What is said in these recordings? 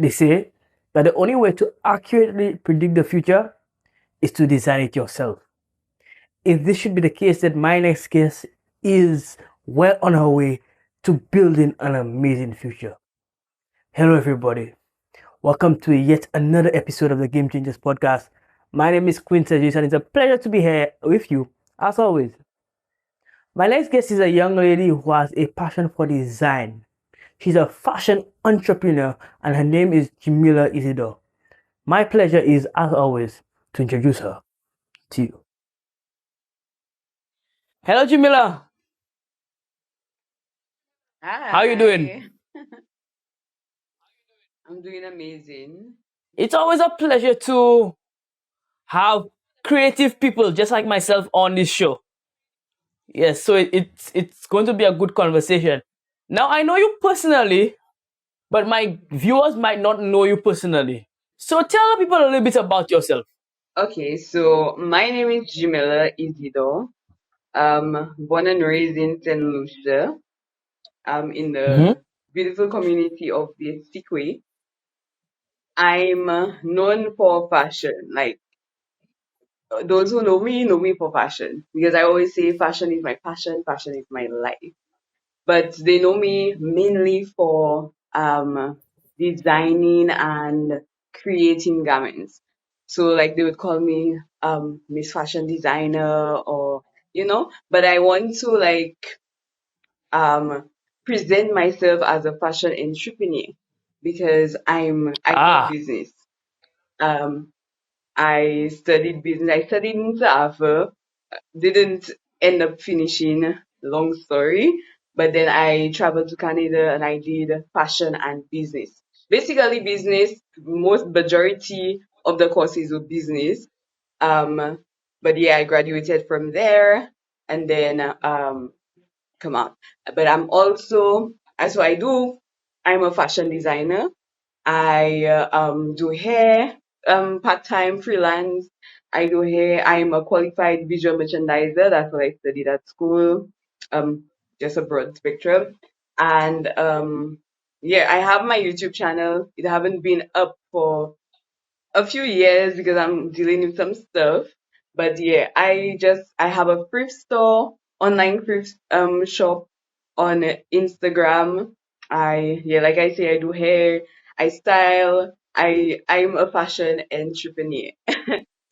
They say that the only way to accurately predict the future is to design it yourself. If this should be the case, then my next guest is well on her way to building an amazing future. Hello, everybody. Welcome to yet another episode of the Game Changers podcast. My name is Quinn, and it's a pleasure to be here with you, as always. My next guest is a young lady who has a passion for design. She's a fashion entrepreneur, and her name is Jamila Isidore. My pleasure is, as always, to introduce her to you. Hello, Jamila. How are you doing? Hi, I'm doing amazing. It's always a pleasure to have creative people just like myself on this show. Yes, so it's going to be a good conversation. Now I know you personally, but my viewers might not know you personally. So tell the people a little bit about yourself. Okay, so my name is Jamila Isidore. Born and raised in St. Lucia. In Mm-hmm. the beautiful community of the Sikwe. I'm known for fashion. Like those who know me for fashion because I always say fashion is my passion, fashion is my life. But they know me mainly for designing and creating garments. So like they would call me Miss Fashion Designer or but I want to like um present myself as a fashion entrepreneur because I love Ah, business. Um I studied business. I studied in South didn't end up finishing, long story. But then I traveled to Canada and I did fashion and business. Basically business, most majority of the courses were business. Um, but yeah, I graduated from there and then come out. But I'm also, as what I do, I'm a fashion designer. I do hair, part-time freelance. I do hair. I'm a qualified visual merchandiser. That's what I studied at school. Um, just a broad spectrum. And yeah, I have my YouTube channel. It haven't been up for a few years because I'm dealing with some stuff. But yeah, I have a thrift store, online thrift shop on Instagram. Like I say, I do hair, I style, I'm a fashion entrepreneur.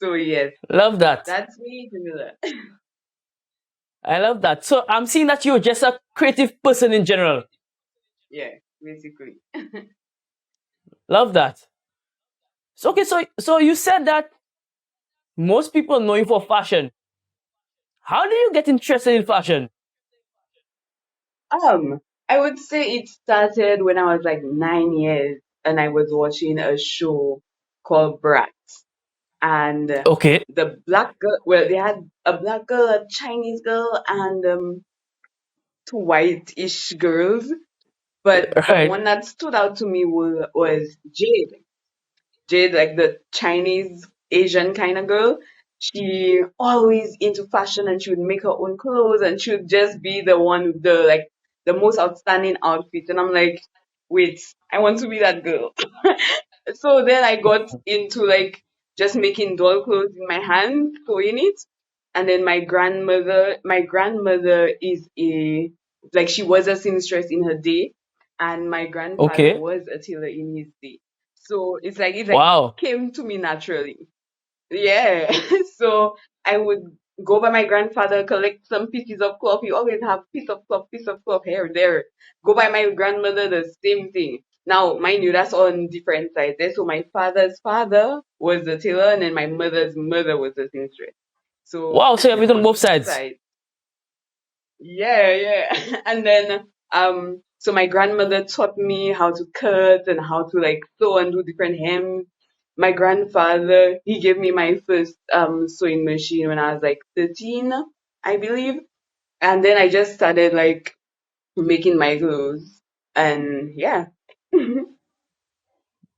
So yes, love that. that's me, Jamila. I love that. So I'm seeing that you're just a creative person in general. Yeah, basically. Love that. So okay, so you said that most people know you for fashion. How do you get interested in fashion? Um, I would say it started when I was like 9 years and I was watching a show called Brat. And Okay. the black girl, well, they had a black girl, a Chinese girl, and two white-ish girls. But the Right. one that stood out to me was Jade. Jade, like the Chinese Asian kind of girl. She always into fashion and she would make her own clothes and she would just be the one with the most outstanding outfits. And I'm like, wait, I want to be that girl. So then I got into like just making doll clothes in my hand, sewing it. And then my grandmother is a like she was a seamstress in her day, and my grandfather Okay. was a tailor in his day. So it's like Wow. came to me naturally. Yeah. So I would go by my grandfather, collect some pieces of cloth. He always have piece of cloth here, there. Go by my grandmother, the same thing. Now, mind you, that's on different sides. So my father's father was a tailor, and then my mother's mother was a seamstress. So Wow. So you have it on on both both sides. sides. Yeah, yeah. And then so my grandmother taught me how to cut and how to like sew and do different hems. My grandfather, he gave me my first sewing machine when I was like 13, I believe. And then I just started like making my clothes. And yeah.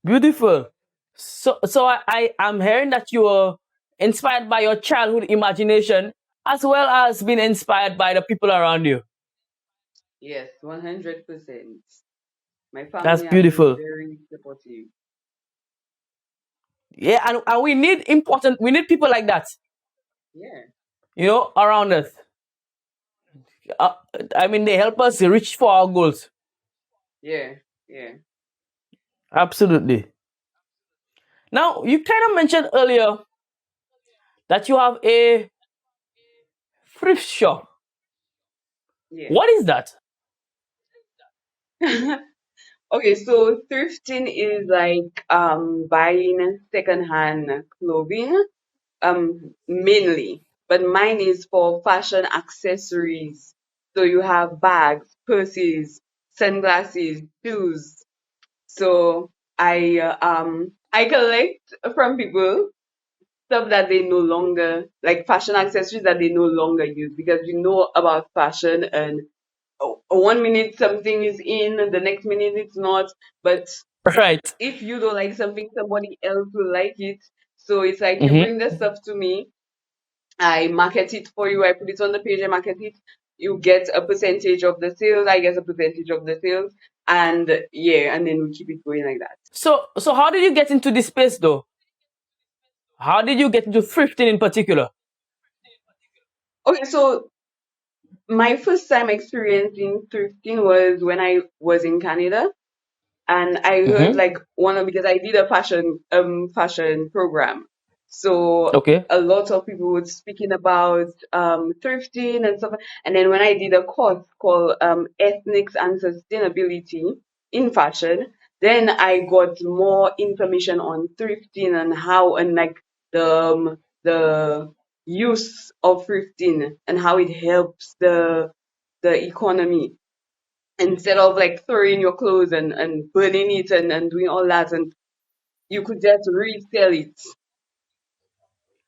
Beautiful. So I am hearing that you were inspired by your childhood imagination as well as being inspired by the people around you. Yes, 100%. My That's family have been beautiful. very supportive. Yeah, and we need people like that, Yeah. around us. Uh, I mean, they help us reach for our goals. Yeah. Yeah. Absolutely. Now, you kind of mentioned earlier that you have a thrift shop. Yeah. What is that? Okay, so thrifting is like buying secondhand clothing, mainly. But mine is for fashion accessories. So you have bags, purses, sunglasses, shoes. So I collect from people stuff that they no longer, like fashion accessories that they no longer use, because you know about fashion, and one minute something is in, the next minute it's not. But Right. if you don't like something, somebody else will like it. So it's like you Mm-hmm. bring the stuff to me, I market it for you, I put it on the page, I market it. You get a percentage of the sales, I get a percentage of the sales, and yeah, and then we keep it going like that. So how did you get into this space though? How did you get into thrifting in particular? Okay, so my first time experiencing thrifting was when I was in Canada. And I heard Mm-hmm. like one of, because I did a fashion program. So Okay. a lot of people were speaking about thrifting and stuff. And then when I did a course called Ethnics and Sustainability in Fashion, then I got more information on thrifting and how, and like the use of thrifting and how it helps the economy, instead of like throwing your clothes and burning it and doing all that, and you could just resell it.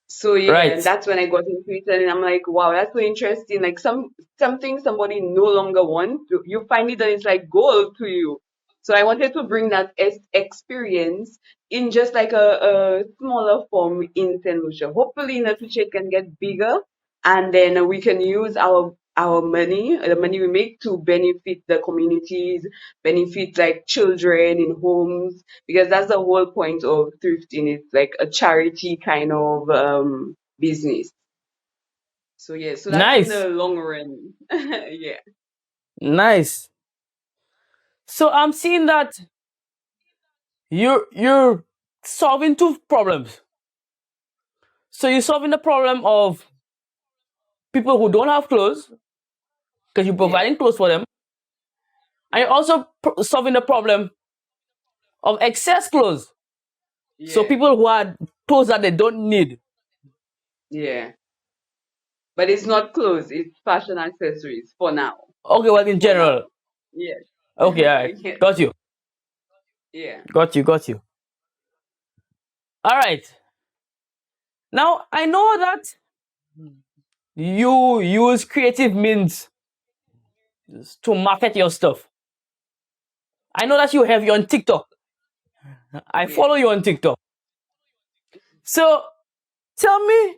So yeah, Right. that's when I got into it, and I'm like, wow, that's so interesting. Like something somebody no longer wants, you find it and it's like gold to you. So I wanted to bring that experience in just like a smaller form in St. Lucia. Hopefully in the future it can get bigger, and then we can use our money, the money we make, to benefit the communities, benefit like children in homes, because that's the whole point of thrifting. It's like a charity kind of business. So yeah, so that's in Nice. the long run. Yeah. Nice. So I'm seeing that you're solving two problems. So you're solving the problem of people who don't have clothes because you're Yeah. providing clothes for them, and you're Yeah. also solving the problem of excess clothes. So Yeah. people who had clothes that they don't need. Yeah. But it's not clothes, it's fashion accessories for now. Okay, well in For now. general. Yes. Okay, all right, Yes. got you, Yeah. got you. All right. Now I know that you use creative means to market your stuff. I know that you have you on TikTok. I Yeah. follow you on TikTok. So tell me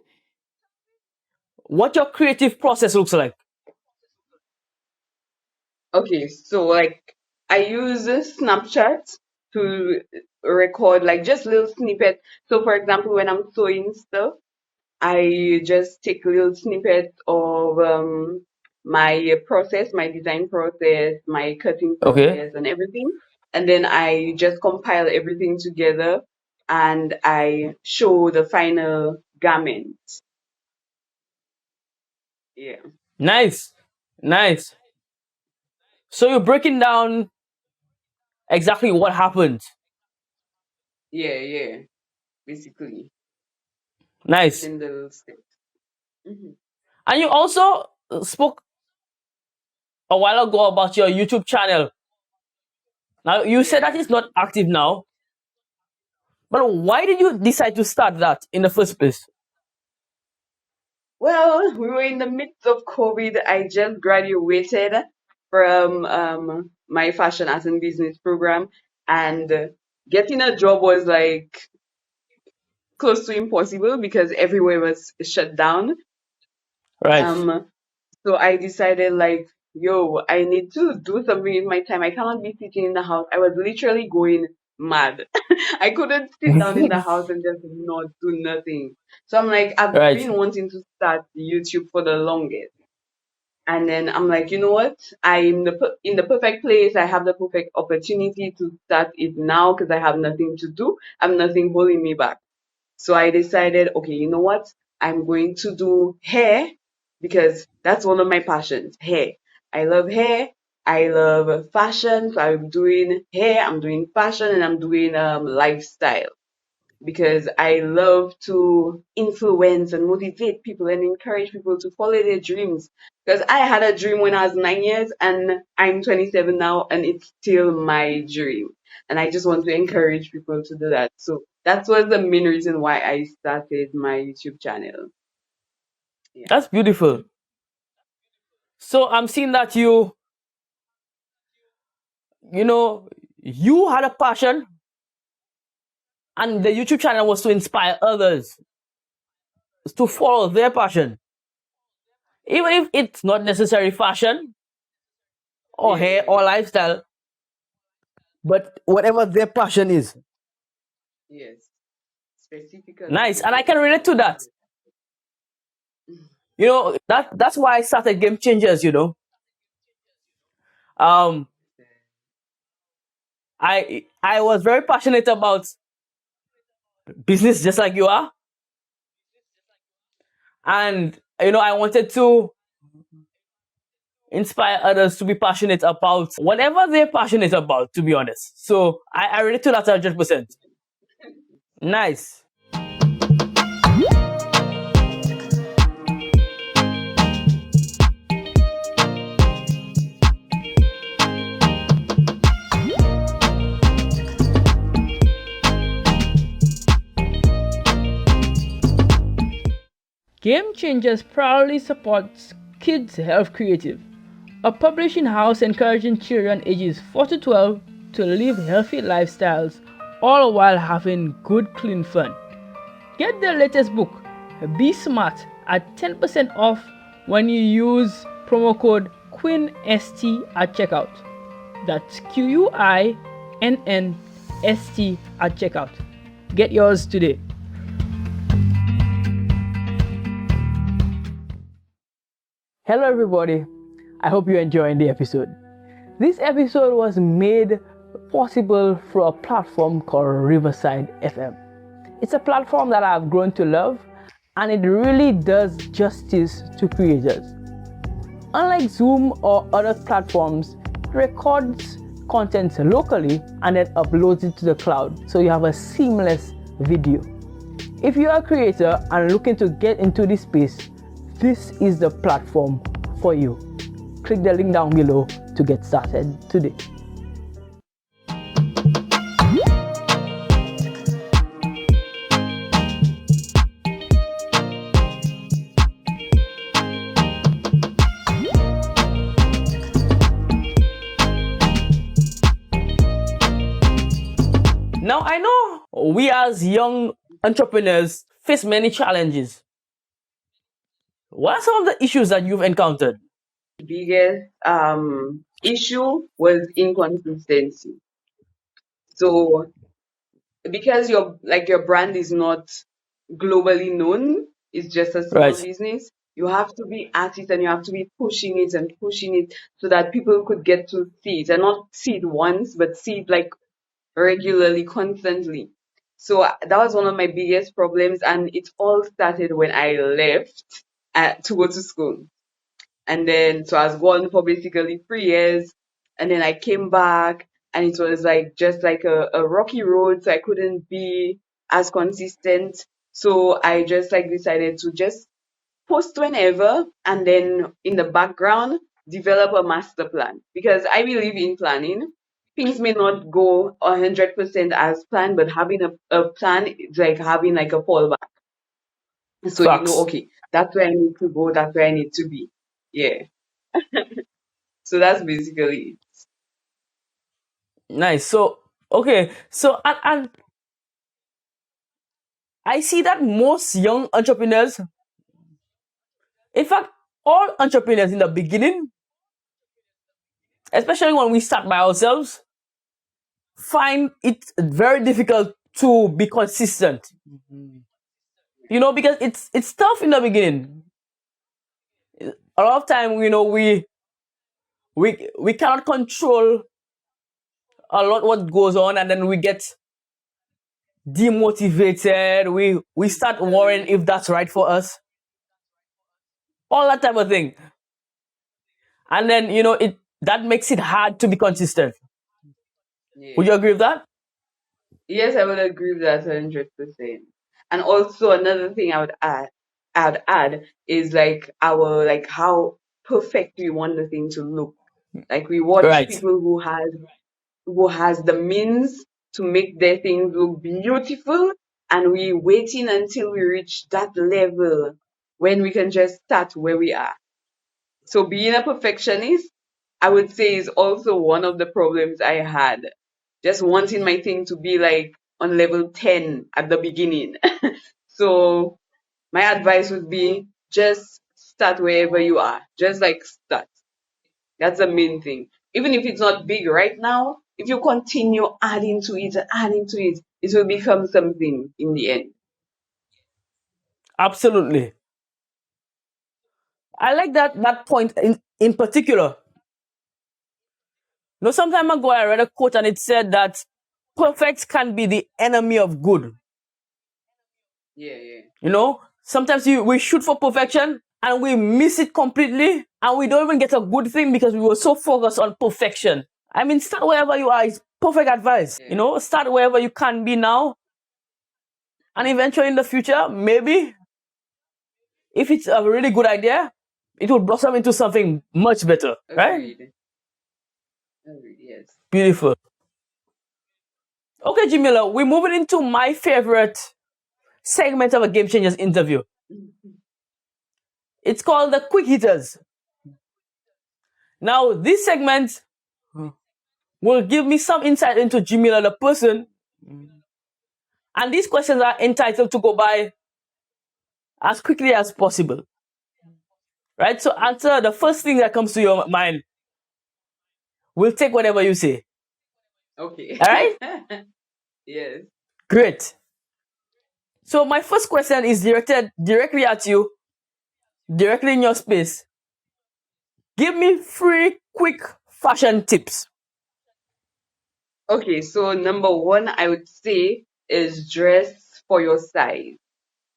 what your creative process looks like. Okay, so like I use Snapchat to record like just little snippets. So for example, when I'm sewing stuff, I just take little snippets of my process, my design process, my cutting Okay. process, and everything. And then I just compile everything together and I show the final garment. Yeah, Nice. Nice. So you're breaking down exactly what happened. yeah, yeah. Basically, Nice. putting the little steps. Hmm. And you also spoke a while ago about your YouTube channel. Now you said that Yeah. it's not active now, but why did you decide to start that in the first place? Well, we were in the midst of COVID. I just graduated from my fashion arts and business program, and getting a job was like close to impossible because everywhere was shut down. Right. Um, so I decided like, yo, I need to do something with my time. I cannot be sitting in the house. I was literally going mad. I couldn't sit down in the house and just not do nothing. So I'm like, I've Right. been wanting to start YouTube for the longest. And then I'm like, you know what? I'm in the perfect place. I have the perfect opportunity to start it now because I have nothing to do. I'm nothing holding me back. So I decided, okay, you know what? I'm going to do hair because that's one of my passions, hair. I love hair. I love fashion. So I'm doing hair, I'm doing fashion, and I'm doing lifestyle because I love to influence and motivate people and encourage people to follow their dreams. Because I had a dream when I was 9 years and I'm 27 now and it's still my dream. And I just want to encourage people to do that. So that was the main reason why I started my YouTube channel. Yeah. That's beautiful. So I'm seeing that you know, you had a passion, and the YouTube channel was to inspire others to follow their passion, even if it's not necessarily fashion or hair Yeah. or lifestyle, but whatever their passion is. Yes. Specifically Nice, and I hair. can relate to that. You know, that's why I started Game Changers. Um, I was very passionate about business, just like you are, and I wanted to inspire others to be passionate about whatever they're passionate about, to be honest. So I relate to that 100%. Nice. Game Changers proudly supports Kids Health Creative, a publishing house encouraging children ages 4 to 12 to live healthy lifestyles, all while having good, clean fun. Get their latest book, Be Smart, at 10% off when you use promo code QuinnST at checkout. That's QUINNST at checkout. Get yours today. Hello, everybody. I hope you're enjoying the episode. This episode was made possible through a platform called Riverside FM. It's a platform that I've grown to love, and it really does justice to creators. Unlike Zoom or other platforms, it records content locally and then uploads it to the cloud, so you have a seamless video. If you are a creator and looking to get into this space, this is the platform for you. Click the link down below to get started today. Now, I know we as young entrepreneurs face many challenges. What are some of the issues that you've encountered? Biggest issue was inconsistency. So because your brand is not globally known, it's just a small Right. business, you have to be at it and you have to be pushing it and pushing it so that people could get to see it and not see it once but see it like regularly, constantly. So that was one of my biggest problems, and it all started when I left to go to school. And then, so I was gone for basically 3 years. And then I came back and it was like just like a rocky road. So I couldn't be as consistent. So I just like decided to just post whenever and then in the background develop a master plan because I believe in planning. Things may not go 100% as planned, but having a plan is like having like a fallback. So you know, Facts. okay, that's where I need to go, that's where I need to be. Yeah. So that's basically Nice. So, okay. So, and I see that most young entrepreneurs, in fact, all entrepreneurs in the beginning, especially when we start by ourselves, find it very difficult to be consistent. Because it's tough in the beginning. A lot of time, we cannot control a lot what goes on, and then we get demotivated. We start worrying if that's right for us, all that type of thing, and then it that makes it hard to be consistent. Would Yeah. you agree with that? Yes, I would agree with that 100%. And also another thing I'd add is like our like how perfect we want the thing to look. Like we watch Right. people who has the means to make their things look beautiful, and we waiting until we reach that level when we can just start where we are. So being a perfectionist, I would say, is also one of the problems I had. Just wanting my thing to be like on level 10 at the beginning. So my advice would be just start wherever you are. Just like start. That's the main thing. Even if it's not big right now, if you continue adding to it and adding to it, it will become something in the end. Absolutely. I like that point in particular. Some time ago I read a quote and it said that perfect can be the enemy of good. Yeah, yeah. Sometimes we shoot for perfection and we miss it completely, and we don't even get a good thing because we were so focused on perfection. I mean, start wherever you are is perfect advice. Yeah. Start wherever you can be now, and eventually in the future, maybe if it's a really good idea, it will blossom into something much better, right? Agreed. Agreed, yes. Beautiful. Okay, Jamila, we're moving into my favorite segment of a Game Changers interview. It's called the Quick Hitters. Now, this segment will give me some insight into Jamila, the person, and these questions are entitled to go by as quickly as possible. Right? So answer the first thing that comes to your mind. We'll take whatever you say. Okay. All right? Yes. Great. So my first question is directed directly at you, directly in your space. Give me 3 quick fashion tips. Okay, so number one, I would say is dress for your size.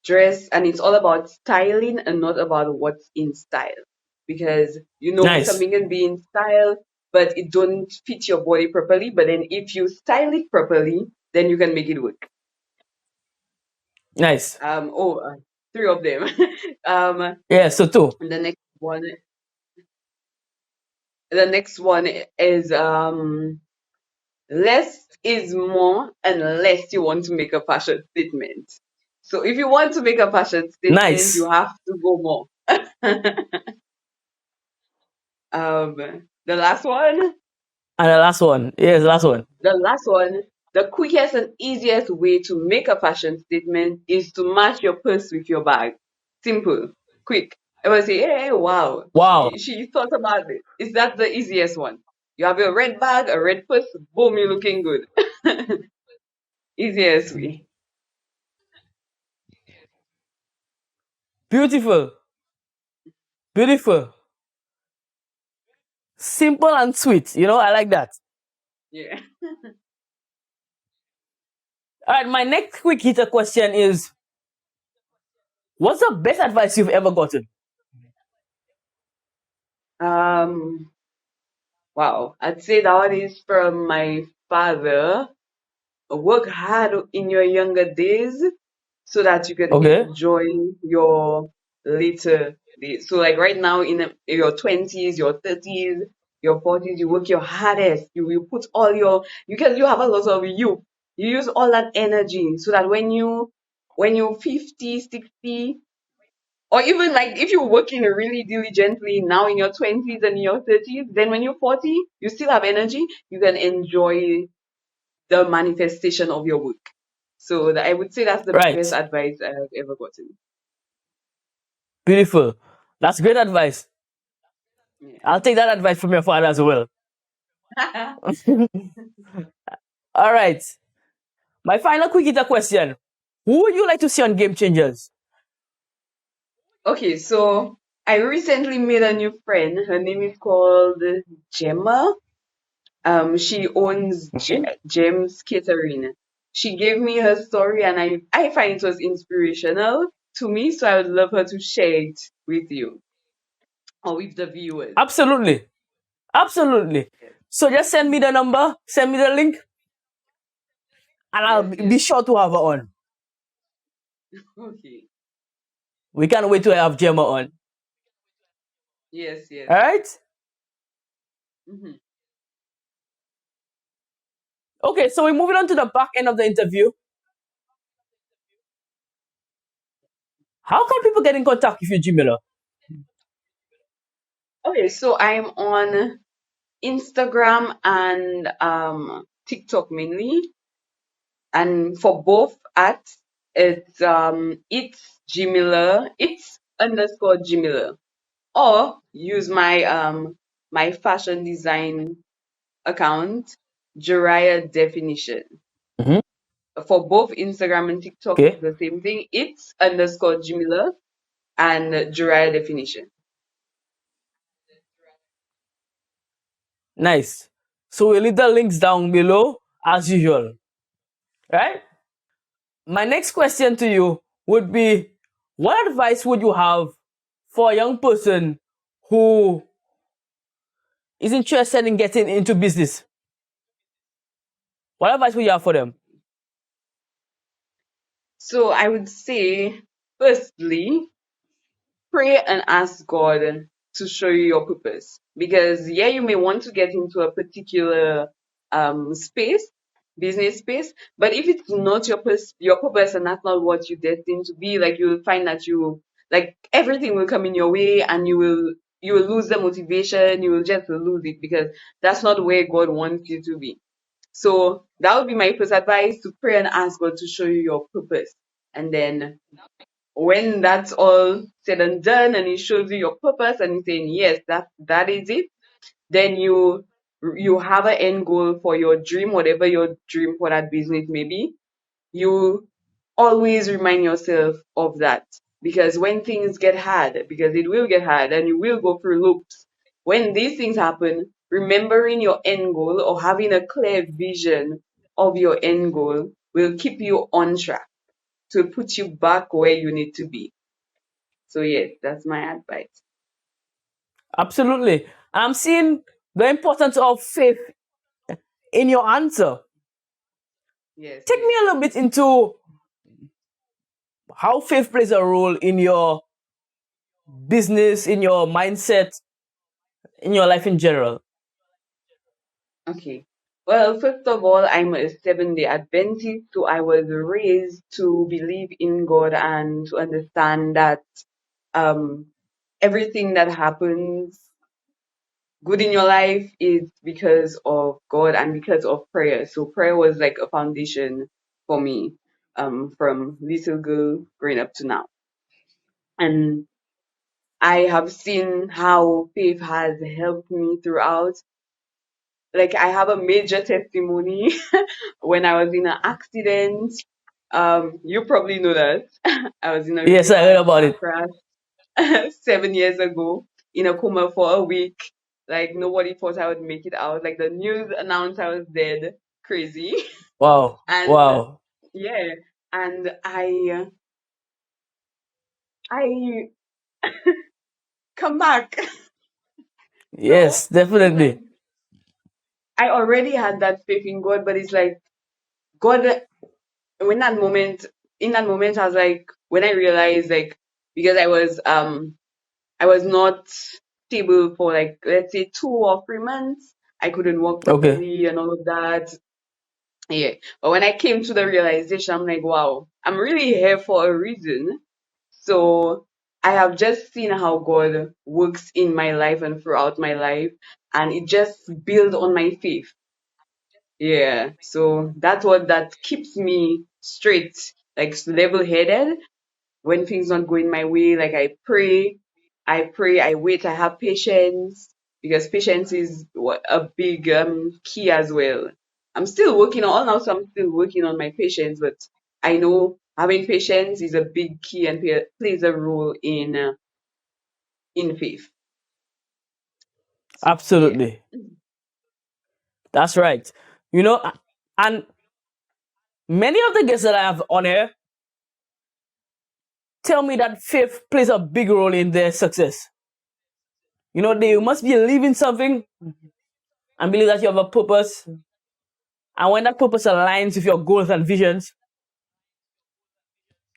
Dress, and it's all about styling and not about what's in style. Because Nice. something can be in style, but it don't fit your body properly. But then if you style it properly, then you can make it work. Nice. Three of them. um, Yeah, so 2. the next one, the next one is less is more unless you want to make a fashion statement. So if you want to make a fashion statement, Nice. you have to go more. The last one, And the last one. Yes, the last one. the last one, the quickest and easiest way to make a fashion statement is to match your purse with your bag. Simple, quick. Everyone say, hey, wow, Wow. she thought about it. Is that the easiest one? You have your red bag, a red purse, boom, you're looking good. Easiest way. Beautiful. Beautiful. Simple and sweet. I like that. Yeah. All right, my next quick hitter question is, what's the best advice you've ever gotten? Um, wow. I'd say that one is from my father. Work hard in your younger days so that you can Okay. enjoy your later days. So like right now in your 20s, your 30s, your 40s, you work your hardest. You put all your you have a lot of you. You use all that energy so that when you 50, 60, or even like if you're working really diligently now in your 20s and in your 30s, then when you're 40, you still have energy, you can enjoy the manifestation of your work. So I would say that's the best Right. advice I've ever gotten. Beautiful. That's great advice. Yeah. I'll take that advice from your father as well. All All right. My final quick hitter question. Who would you like to see on Game Changers? Okay, so I recently made a new friend. Her name is called Gemma. She owns Okay. Gems Catering. She gave me her story, and I find it was inspirational to me. So I would love her to share it with you or with the viewers. Absolutely. Absolutely. Yes, So just send me the number, send me the link, and I'll yes, be yes. sure to have her on. Okay. We can't wait to have Gemma on. Yes, yes. All right? Hmm. Okay, so we're moving on to the back end of the interview. How can people get in contact with you, Jimila? Okay, so I'm on Instagram and TikTok mainly, and for both at it's Jimila, it's underscore Jimila, or use my fashion design account, Jariah Definition. Mm-hmm. For both Instagram and TikTok, it's Okay, the same thing. It's underscore Jimila and Jariah Definition. nice. So we'll leave the links down below as usual. Right? My next question to you would be, what advice would you have for a young person who is interested in getting into business? What advice would you have for them? So I would say, firstly, pray and ask God to show you your purpose. Because yeah, you may want to get into a particular space, business space, but if it's not your purpose and that's not what you're destined to be, like you'll find that you like everything will come in your way and you will lose the motivation, you will just lose it because that's not where God wants you to be. So that would be my first advice, to pray and ask God to show you your purpose. And then when that's all said and done and he shows you your purpose and he's saying yes, that is it, then you have an end goal for your dream, whatever your dream for that business may be. You always remind yourself of that, because when things get hard, because it will get hard and you will go through loops, when these things happen, remembering your end goal or having a clear vision of your end goal will keep you on track, to put you back where you need to be. So yes, that's my advice. Absolutely. I'm seeing the importance of faith in your answer. Yes, Take me yes. a little bit into how faith plays a role in your business, in your mindset, in your life in general. Okay. Well, first of all, I'm a Seventh-day Adventist, so I was raised to believe in God and to understand that um everything that happens good in your life is because of God and because of prayer. So prayer was like a foundation for me, from little girl growing up to now. And I have seen how faith has helped me throughout. Like I have a major testimony when I was in an accident. You probably know that. I was in a really Yes, I heard bad about car it. crash 7 years ago, in a coma for a week. Like nobody thought I would make it out. Like the news announced I was dead. Crazy. Wow. And Wow. yeah, and I come back. So Yes, it's like definitely. I already had that faith in God, but it's like God, when that moment in that moment I was like, when I realized, like, because I was not stable for like, let's say, 2 or 3 months. I couldn't walk Okay. properly and all of that. Yeah. But when I came to the realization, I'm like, wow, I'm really here for a reason. So I have just seen how God works in my life and throughout my life, and it just builds on my faith. Yeah. So that's what that keeps me straight, like level headed when things not going my way. Like I wait, I have patience, because patience is a big key as well. I'm still working on all now, so I'm still working on my patience, but I know having patience is a big key and plays a role in faith. Yeah. Absolutely. That's right. You know, and many of the guests that I have on here tell me that faith plays a big role in their success. You know, they must be believing something and believe that you have a purpose. And when that purpose aligns with your goals and visions,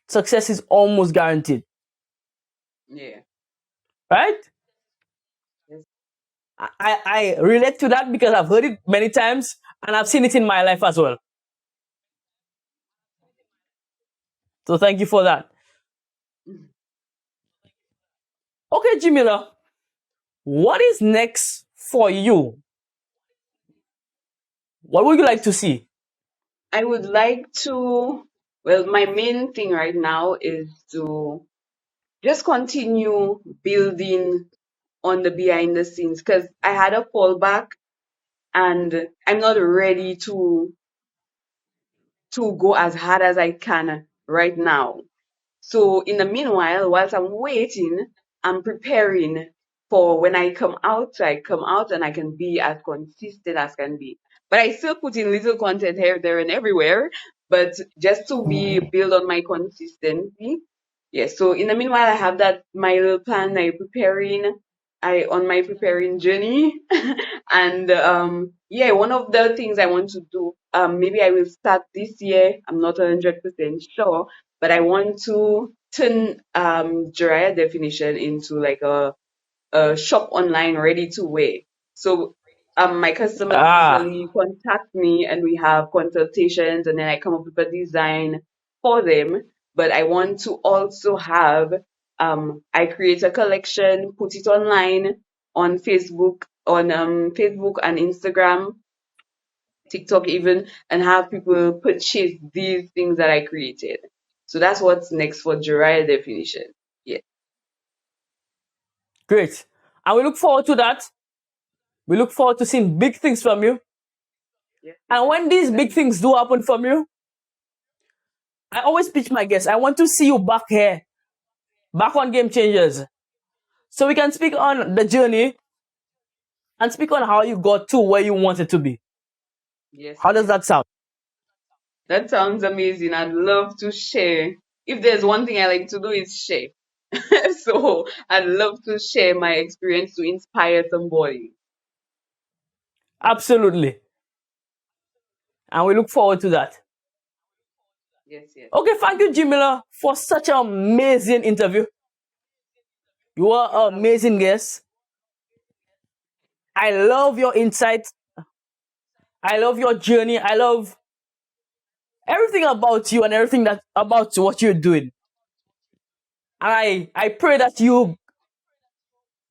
success is almost guaranteed. Yeah. Right? Yes. I relate to that because I've heard it many times and I've seen it in my life as well. So thank you for that. Okay, Jamila, what is next for you? What would you like to see? I would like to, well, my main thing right now is to just continue building on the behind the scenes because I had a fallback and I'm not ready to go as hard as I can right now. So in the meanwhile, whilst I'm waiting, I'm preparing for when I come out, so I come out and I can be as consistent as can be. But I still put in little content here, there, and everywhere, but just to be build on my consistency. Yes. So in the meanwhile, I have that my little plan. I on my preparing journey, and yeah, one of the things I want to do, maybe I will start this year. I'm not 100% sure, but I want to turn Jiraiya definition into like a shop online ready to wear. So my customers Ah, usually contact me and we have consultations and then I come up with a design for them. But I want to also have I create a collection, put it online on Facebook and Instagram, TikTok even, and have people purchase these things that I created. So that's what's next for Jiraiya definition. Yeah. great. And we look forward to that. We look forward to seeing big things from you. Yes, yes, And yes. when these big Definitely. things do happen from you, I always pitch my guests. I want to see you back here, back on Game Changers, so we can speak on the journey and speak on how you got to where you wanted to be. Yes, How does yes. that sound? That sounds amazing. I'd love to share. If there's one thing I like to do is share. So I'd love to share my experience to inspire somebody. Absolutely. And we look forward to that. Yes, yes. Okay, thank you, Jamila, for such an amazing interview. You are You're an amazing guest. I love your insights. I love your journey. I love everything about you and everything that about what you're doing. I pray that you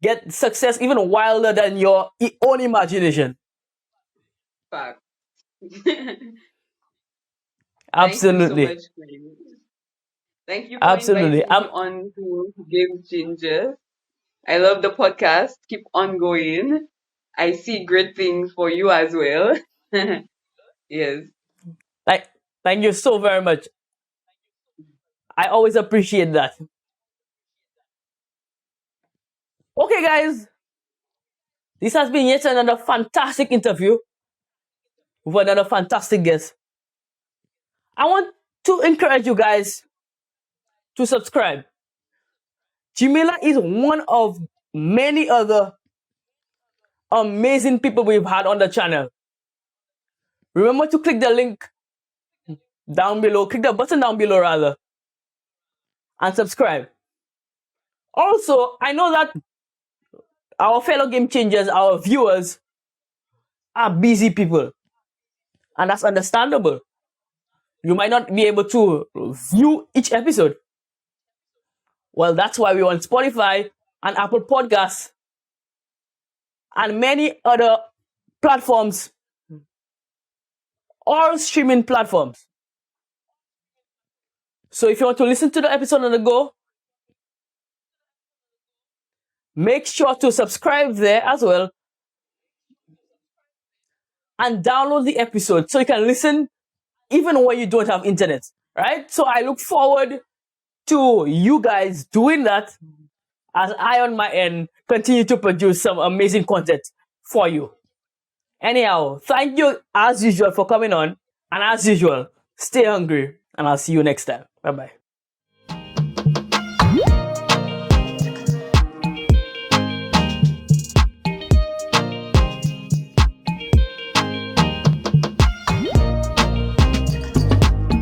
get success even wilder than your own imagination. fact. Thank you so Absolutely. much, Quinn. Thank you for Absolutely. inviting me on to Game Changer. I love the podcast. Keep on going. I see great things for you as well. Yes. Like, thank you so very much. I always appreciate that. Okay, guys, this has been yet another fantastic interview with another fantastic guest. I want to encourage you guys to subscribe. Jamila is one of many other amazing people we've had on the channel. Remember to click the link down below, click the button down below rather, and subscribe. Also, I know that our fellow game changers, our viewers, are busy people, and that's understandable. You might not be able to view each episode. Well, that's why we're on Spotify and Apple Podcasts and many other platforms or streaming platforms. So if you want to listen to the episode on the go, make sure to subscribe there as well and download the episode so you can listen even when you don't have internet, right? So I look forward to you guys doing that as I on my end continue to produce some amazing content for you. Anyhow, thank you as usual for coming on, and as usual, stay hungry, and I'll see you next time. Bye bye.